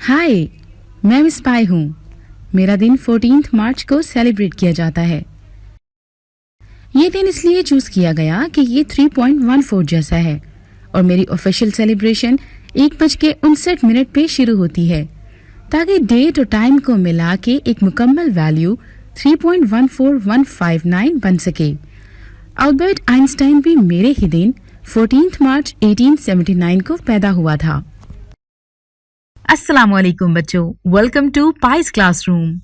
हाय, मैं मिस पाई हूँ। मेरा दिन 14 मार्च को सेलिब्रेट किया जाता है। ये दिन इसलिए चूज किया गया कि ये 3.14 जैसा है और मेरी ऑफिशियल सेलिब्रेशन 1:59 पे शुरू होती है ताकि डेट और टाइम को मिला के एक मुकम्मल वैल्यू 3.14159 बन सके। अल्बर्ट आइंस्टाइन भी मेरे ही दिन 14 मार्च 1879 को पैदा हुआ था। अस्सलाम वालेकुम बच्चों, वेलकम टू पाइस क्लासरूम।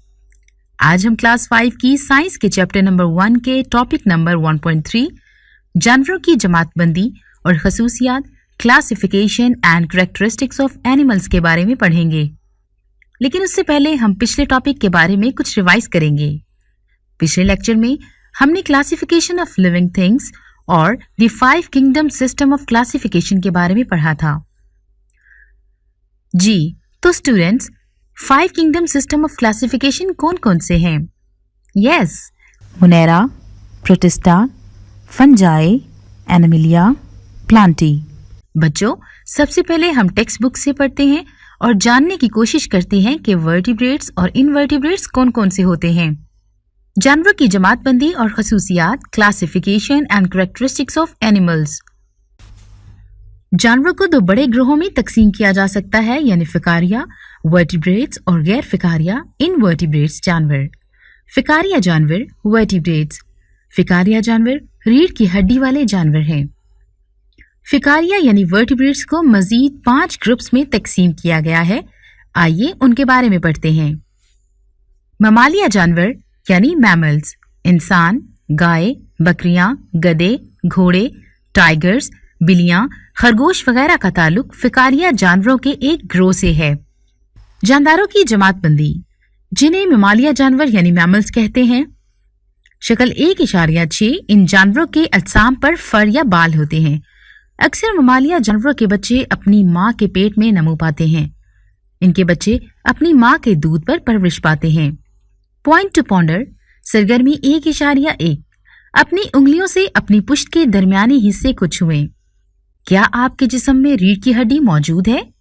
आज हम क्लास 5 की साइंस के चैप्टर नंबर 1 के टॉपिक नंबर 1.3 जानवरों की जमातबंदी और खसूसियात, classification and characteristics of animals के बारे में पढ़ेंगे। लेकिन उससे पहले हम पिछले टॉपिक के बारे में कुछ रिवाइज करेंगे। पिछले लेक्चर में हमने क्लासिफिकेशन ऑफ लिविंग थिंग्स और the 5 kingdom system of classification के बारे में पढ़ा था। जी तो students, 5 kingdom system of classification कौन कौन से हैं? Yes, Monera, Protista, Fungi, Animalia, Plantae. बच्चों, सबसे पहले हम टेक्स्ट बुक से पढ़ते हैं और जानने की कोशिश करते हैं कि वर्टिब्रेट्स और इनवर्टिब्रेट्स कौन कौन से होते हैं। जानवरों की जमातबंदी और खसूसियात, classification and characteristics of animals. जानवरों को 2 बड़े ग्रोहों में तकसीम किया जा सकता है, यानी फिकारिया वर्टिब्रेट्स और गैर फिकारिया इनवर्टिब्रेट्स जानवर। फिकारिया जानवर वर्टिब्रेट्स। फिकारिया जानवर रीढ़ की हड्डी वाले जानवर हैं। फिकारिया यानी वर्टिब्रेट्स को मजीद 5 ग्रुप्स में तकसीम किया गया है। आइए उनके बारे में पढ़ते हैं। ममालिया जानवर यानी मैमल्स, इंसान, गाय, बकरियां, गधे, घोड़े, टाइगर्स, बिल्लियां, खरगोश वगैरह का ताल्लुक फिकारिया जानवरों के एक ग्रोह से है। जानदारों की जमातबंदी, जिन्हें ममालिया जानवर यानी मैमल्स कहते हैं। शक्ल 1.6 इन जानवरों के अजसाम पर फर या बाल होते हैं। अक्सर ममालिया जानवरों के बच्चे अपनी माँ के पेट में नमू पाते हैं। इनके बच्चे अपनी माँ के दूध पर परवरिश पाते हैं। पॉइंट टू पॉन्डर, सरगर्मी 1.1। अपनी उंगलियों से अपनी पुश्त के दरमियानी हिस्से को छुएं। क्या आपके जिस्म में रीढ़ की हड्डी मौजूद है?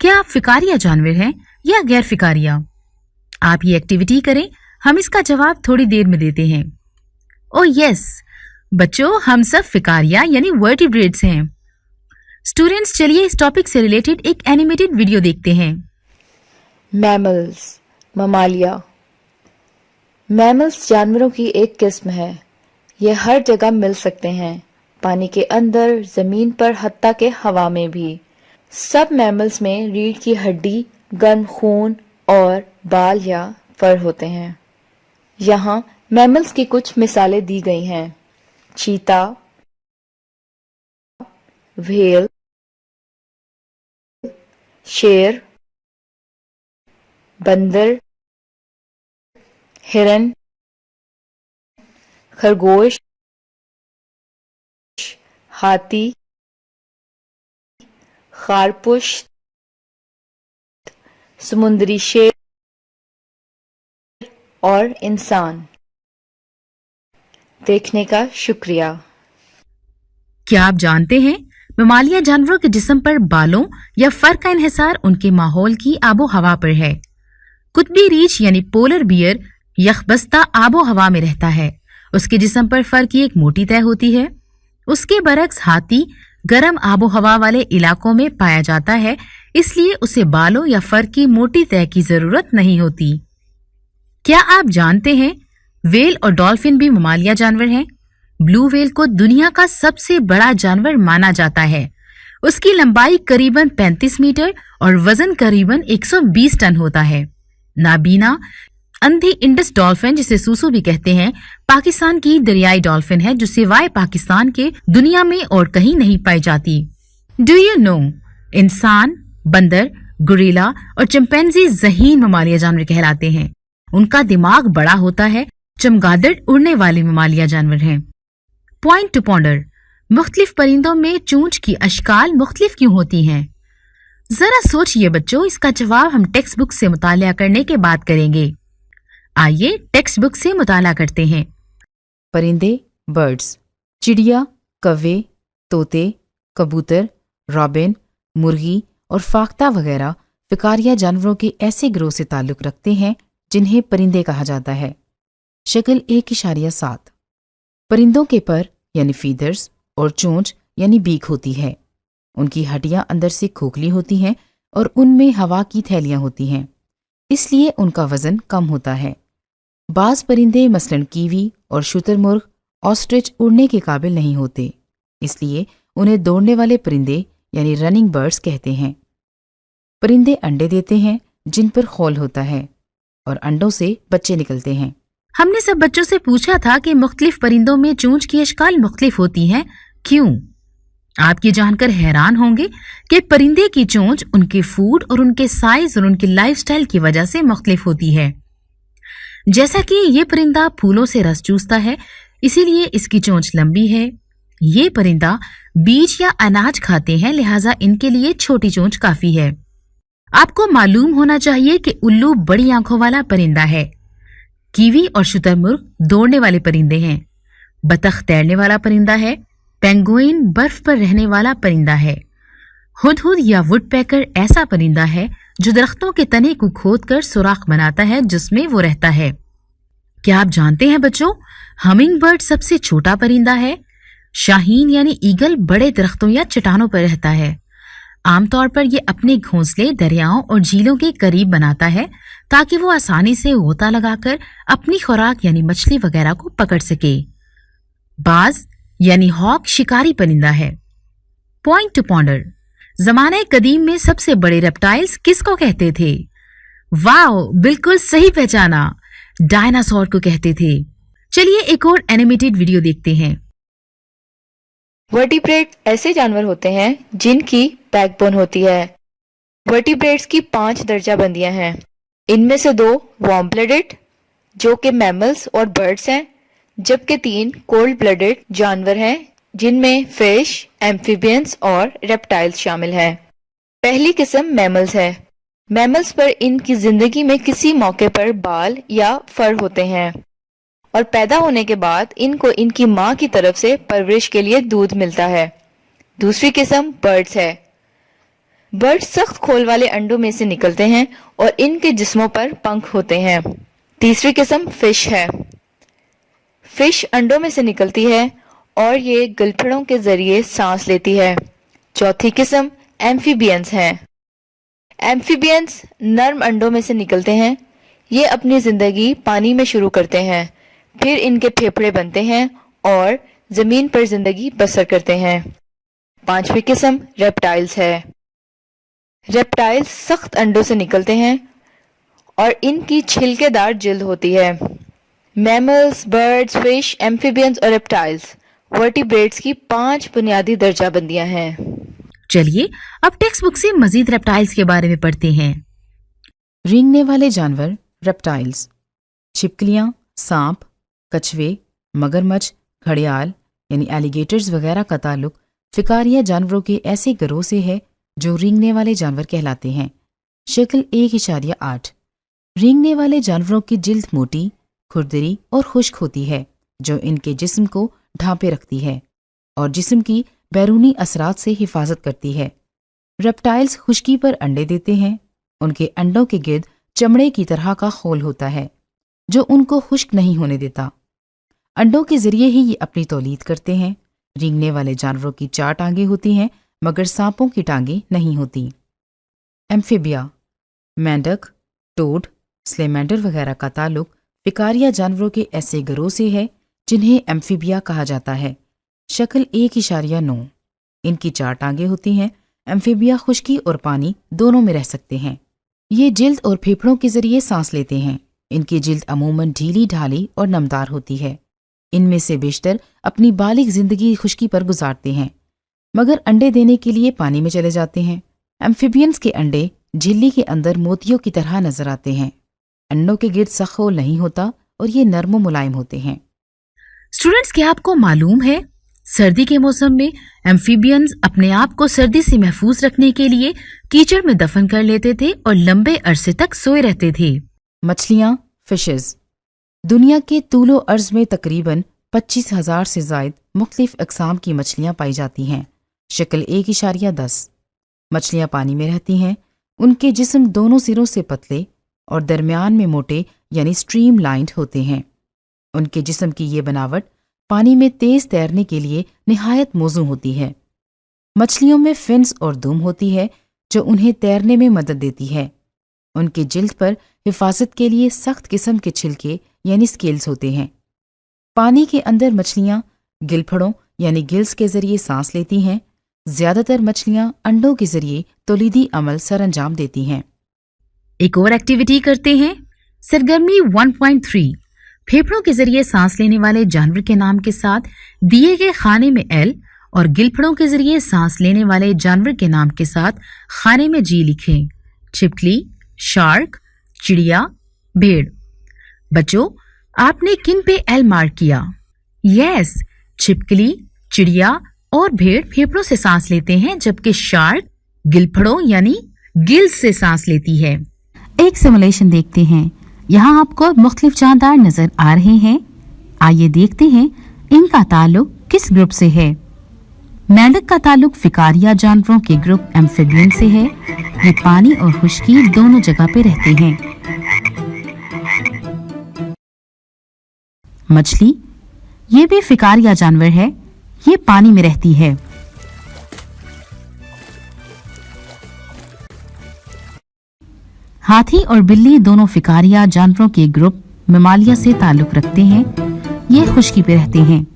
क्या आप फिकारिया जानवर हैं या गैर फिकारिया? आप ये एक्टिविटी करें, हम इसका जवाब थोड़ी देर में देते हैं। ओह यस बच्चों, हम सब फिकारिया यानी वर्टिब्रेट्स हैं। स्टूडेंट्स, चलिए इस टॉपिक से रिलेटेड एक एनिमेटेड वीडियो देखते हैं। मैमल्स, ममालिया। मैमल्स जानवरों की एक किस्म है। ये हर जगह मिल सकते हैं, पानी के अंदर, जमीन पर, हत्ता के हवा में भी। सब मैमल्स में रीढ़ की हड्डी, गर्म खून और बाल या फर होते हैं। यहाँ मैमल्स की कुछ मिसालें दी गई हैं। चीता, व्हेल, शेर, बंदर, हिरन, खरगोश, हाथी, खारपुश, समुद्री शेर और इंसान। देखने का शुक्रिया। क्या आप जानते हैं ममालिया जानवरों के जिस्म पर बालों या फर का इन्हिसार उनके माहौल की आबो हवा पर है। कुतबी रीछ यानी पोलर बियर यखबस्ता आबो हवा में रहता है। उसके जिस्म पर फर की एक मोटी तह होती है। उसके बरक्स हाथी गर्म आबो हवा वाले इलाकों में पाया जाता है, इसलिए उसे बालों या फर की मोटी तह की जरूरत नहीं होती। क्या आप जानते हैं व्हेल और डॉल्फिन भी ममालिया जानवर हैं? ब्लू व्हेल को दुनिया का सबसे बड़ा जानवर माना जाता है। उसकी लंबाई करीबन 35 मीटर और वजन करीबन 120 टन होता है। नाबीना अंधी इंडस डॉल्फिन, जिसे सूसू भी कहते हैं, पाकिस्तान की दरियाई डॉल्फिन है जो सिवाय पाकिस्तान के दुनिया में और कहीं नहीं पाई जाती। डू यू नो, इंसान, बंदर, गोरिल्ला और चिंपैंजी ज़हीन ममालिया जानवर कहलाते हैं। उनका दिमाग बड़ा होता है। चमगादड़ उड़ने वाले ममालिया जानवर हैं। पॉइंट टू पॉन्डर, मुख्तलिफ परिंदों में चोंच की अशकाल मुख्तलिफ क्यों होती हैं? जरा सोचिए बच्चों, इसका जवाब हम टेक्स्ट बुक से मुताला करने के बाद करेंगे। आइए टेक्स्ट बुक से मुताला करते हैं। परिंदे, बर्ड्स, चिड़िया, कौवे, तोते, कबूतर, रॉबिन, मुर्गी और फाख्ता वगैरह فکاریہ جانوروں کے ایسے گروہ سے تعلق رکھتے ہیں جنہیں پرندے کہا جاتا ہے۔ شکل 1.7 پرندوں کے پر یعنی فیدرز اور چونچ یعنی بیک ہوتی ہے۔ ان کی ہڈیاں اندر سے کھوکھلی ہوتی ہیں اور ان میں ہوا کی تھیلیاں ہوتی ہیں، اس لیے ان کا وزن کم ہوتا ہے۔ بعض پرندے مثلاً کیوی اور شتر مرغ آسٹرچ اڑنے کے قابل نہیں ہوتے، اس لیے انہیں دوڑنے والے پرندے یعنی رننگ برڈز کہتے ہیں۔ پرندے انڈے دیتے ہیں جن پر خول ہوتا ہے اور انڈوں سے بچے نکلتے ہیں۔ ہم نے سب بچوں سے پوچھا تھا کہ مختلف پرندوں میں چونچ کی اشکال مختلف ہوتی ہیں، کیوں؟ آپ یہ جان کر حیران ہوں گے کہ پرندے کی چونچ ان کے فوڈ اور ان کے سائز اور ان کی لائف سٹائل کی وجہ سے مختلف ہوتی ہے۔ جیسا کہ یہ پرندہ پھولوں سے رس چوستا ہے، اسی لیے اس کی چونچ لمبی ہے۔ یہ پرندہ بیج یا اناج کھاتے ہیں، لہٰذا ان کے لیے چھوٹی چونچ کافی ہے۔ آپ کو معلوم ہونا چاہیے کہ الو بڑی آنکھوں والا پرندہ ہے۔ کیوی اور شتر مرغ دوڑنے والے پرندے ہیں۔ بطخ تیرنے والا پرندہ ہے۔ پینگوئن برف پر رہنے والا پرندہ ہے۔ ہدہد یا وڈ پیکر ایسا پرندہ ہے جو درختوں کے تنے کو کھود کر سوراخ بناتا ہے جس میں وہ رہتا ہے۔ کیا آپ جانتے ہیں بچوں، ہمنگ برڈ سب سے چھوٹا پرندہ ہے۔ شاہین یعنی ایگل بڑے درختوں یا چٹانوں پر رہتا ہے۔ عام طور پر یہ اپنے گھونسلے دریاؤں اور جھیلوں کے قریب بناتا ہے تاکہ وہ آسانی سے غوطہ لگا کر اپنی خوراک یعنی مچھلی وغیرہ کو پکڑ سکے۔ باز یعنی ہاک شکاری پرندہ ہے۔ پوائنٹ ٹو پونڈر، زمانہ قدیم میں سب سے بڑے ریپٹائلز کس کو کہتے تھے؟ واو، بالکل صحیح پہچانا، ڈائناسور کو کہتے تھے۔ چلیے ایک اور اینیمیٹڈ ویڈیو دیکھتے ہیں۔ ورٹیبریٹ ایسے جانور ہوتے ہیں جن کی بیک بون ہوتی ہے۔ ورٹیبریٹس کی 5 درجہ بندیاں ہیں۔ ان میں سے 2 وارم بلڈڈ جو کہ میملز اور برڈز ہیں، جبکہ 3 کولڈ بلڈڈ جانور ہیں جن میں فش، ایمفیبینز اور ریپٹائلز شامل ہیں۔ پہلی قسم میملز ہے۔ میملز پر ان کی زندگی میں کسی موقع پر بال یا فر ہوتے ہیں اور پیدا ہونے کے بعد ان کو ان کی ماں کی طرف سے پرورش کے لیے دودھ ملتا ہے۔ دوسری قسم برڈز ہے۔ برڈز سخت کھول والے انڈوں میں سے نکلتے ہیں اور ان کے جسموں پر پنکھ ہوتے ہیں۔ تیسری قسم فش ہے۔ فش انڈوں میں سے نکلتی ہے اور یہ گلپھڑوں کے ذریعے سانس لیتی ہے۔ چوتھی قسم ایمفیبینز ہیں۔ ایمفیبینز نرم انڈوں میں سے نکلتے ہیں۔ یہ اپنی زندگی پانی میں شروع کرتے ہیں، پھر ان کے پھیپھڑے بنتے ہیں اور زمین پر زندگی بسر کرتے ہیں۔ پانچویں قسم ریپٹائلز ہے۔ ریپٹائلز سخت انڈوں سے نکلتے ہیں اور ان کی چھلکے دار جلد ہوتی ہے۔ میملز، برڈز، فش، ایمفیبینز اور ریپٹائلز ورٹیبریٹس کی 5 بنیادی درجہ بندیاں ہیں۔ چلیے اب ٹیکسٹ بک سے مزید ریپٹائلز کے بارے میں پڑھتے ہیں۔ رینگنے والے جانور ریپٹائلز، چھپکلیاں، سانپ، کچھوے، مگرمچھ، گھڑیال یعنی ایلیگیٹرز وغیرہ کا تعلق فکاریہ جانوروں کے ایسے گروہ سے ہے جو رینگنے والے جانور کہلاتے ہیں۔ شکل 1.8 رینگنے والے جانوروں کی جلد موٹی، کھردری اور خشک ہوتی ہے جو ان کے جسم کو ڈھانپے رکھتی ہے اور جسم کی بیرونی اثرات سے حفاظت کرتی ہے۔ ریپٹائلز خشکی پر انڈے دیتے ہیں۔ ان کے انڈوں کے گرد چمڑے کی طرح کا خول ہوتا ہے جو ان کو خشک نہیں ہونے دیتا۔ انڈوں کے ذریعے ہی یہ اپنی تولید کرتے ہیں۔ رینگنے والے جانوروں کی 4 ٹانگیں ہوتی ہیں مگر سانپوں کی ٹانگیں نہیں ہوتی۔ ایمفیبیا، مینڈک، ٹوڈ، سلیمینڈر وغیرہ کا تعلق فکاریہ جانوروں کے ایسے گروہ سے ہے جنہیں ایمفیبیا کہا جاتا ہے۔ شکل 1.9 ان کی 4 ٹانگیں ہوتی ہیں۔ ایمفیبیا خشکی اور پانی دونوں میں رہ سکتے ہیں۔ یہ جلد اور پھیپھڑوں کے ذریعے سانس لیتے ہیں۔ ان کی جلد عموماً ڈھیلی ڈھالی اور نمدار ہوتی ہے۔ ان میں سے بیشتر اپنی بالغ زندگی خشکی پر گزارتے ہیں مگر انڈے دینے کے لیے پانی میں چلے جاتے ہیں۔ ایمفیبینز کے انڈے جھلی کے اندر موتیوں کی طرح نظر آتے ہیں۔ انڈوں کے گرد سخت خول نہیں ہوتا اور یہ نرم و ملائم ہوتے ہیں۔ اسٹوڈنٹس، کیا آپ کو معلوم ہے سردی کے موسم میں ایمفیبینز اپنے آپ کو سردی سے محفوظ رکھنے کے لیے کیچڑ میں دفن کر لیتے تھے اور لمبے عرصے تک سوئے رہتے تھے۔ مچھلیاں، فشز، دنیا کے طول و عرض میں تقریباً 25,000 سے زائد مختلف اقسام کی مچھلیاں پائی جاتی ہیں۔ شکل 1.10 مچھلیاں پانی میں رہتی ہیں۔ उनके जिस्म दोनों सिरों से पतले और दरमियान में मोटे यानी स्ट्रीम लाइंड होते हैं। उनके जिस्म की ये बनावट पानी में तेज तैरने के लिए निहायत मौजू होती है। मछलियों में फिन्स और दुम होती है जो उन्हें तैरने में मदद देती है। उनके जिल्द पर हिफाजत के लिए सख्त किस्म के छिलके यानी स्केल्स होते हैं। पानी के अंदर मछलियां गिलफड़ों यानी गिल्स के जरिए सांस लेती हैं। ज्यादातर मछलियां अंडों के जरिए तौलीदी अमल सरअंजाम देती हैं। एक और एक्टिविटी करते हैं। सरगर्मी 1.3 फेफड़ों के जरिए सांस लेने वाले जानवर के नाम के साथ दिए गए खाने में एल और गिलफड़ों के जरिए सांस लेने वाले जानवर के नाम के साथ खाने में जी लिखें। छिपकली, शार्क, चिड़िया, भेड़। बच्चों, आपने किन पे एल मार्क किया? यस, छिपकली, चिड़िया और भेड़ फेफड़ों से सांस लेते हैं, जबकि शार्क गिलफड़ों यानी गिल्स से सांस लेती है। एक सिमुलेशन देखते हैं। यहाँ आपको मुख्तलिफ जानदार नजर आ रहे हैं। आइए देखते हैं इनका ताल्लुक किस ग्रुप से है। मेंढक का ताल्लुक फिकारिया जानवरों के ग्रुप एम्फिबियन से है। ये पानी और खुश्की दोनों जगह पे रहते हैं। मछली, ये भी फिकारिया जानवर है। ये पानी में रहती है। हाथी और बिल्ली दोनों फिकारिया जानवरों के ग्रुप मेमालिया से ताल्लुक रखते हैं। ये खुश्की पे रहते हैं।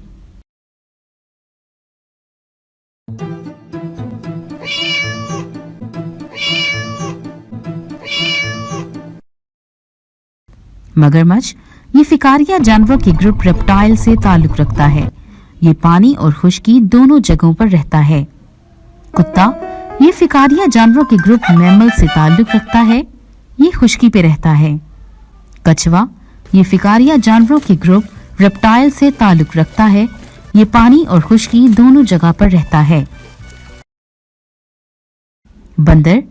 मगरमच्छ, ये फिकारिया जानवरों के ग्रुप रेप्टाइल से ताल्लुक रखता है। ये पानी और खुश्की दोनों जगहों पर रहता है। कुत्ता, ये फिकारिया जानवरों के ग्रुप मैमल से ताल्लुक रखता है। ये खुश्की पे रहता है। कछुआ, ये फिकारिया जानवरों के ग्रुप रेप्टाइल से ताल्लुक रखता है। ये पानी और खुश्की दोनों जगह पर रहता है। बंदर,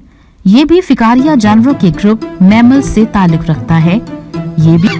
ये भी फिकारिया जानवरों के ग्रुप मैमल से ताल्लुक रखता है। ये भी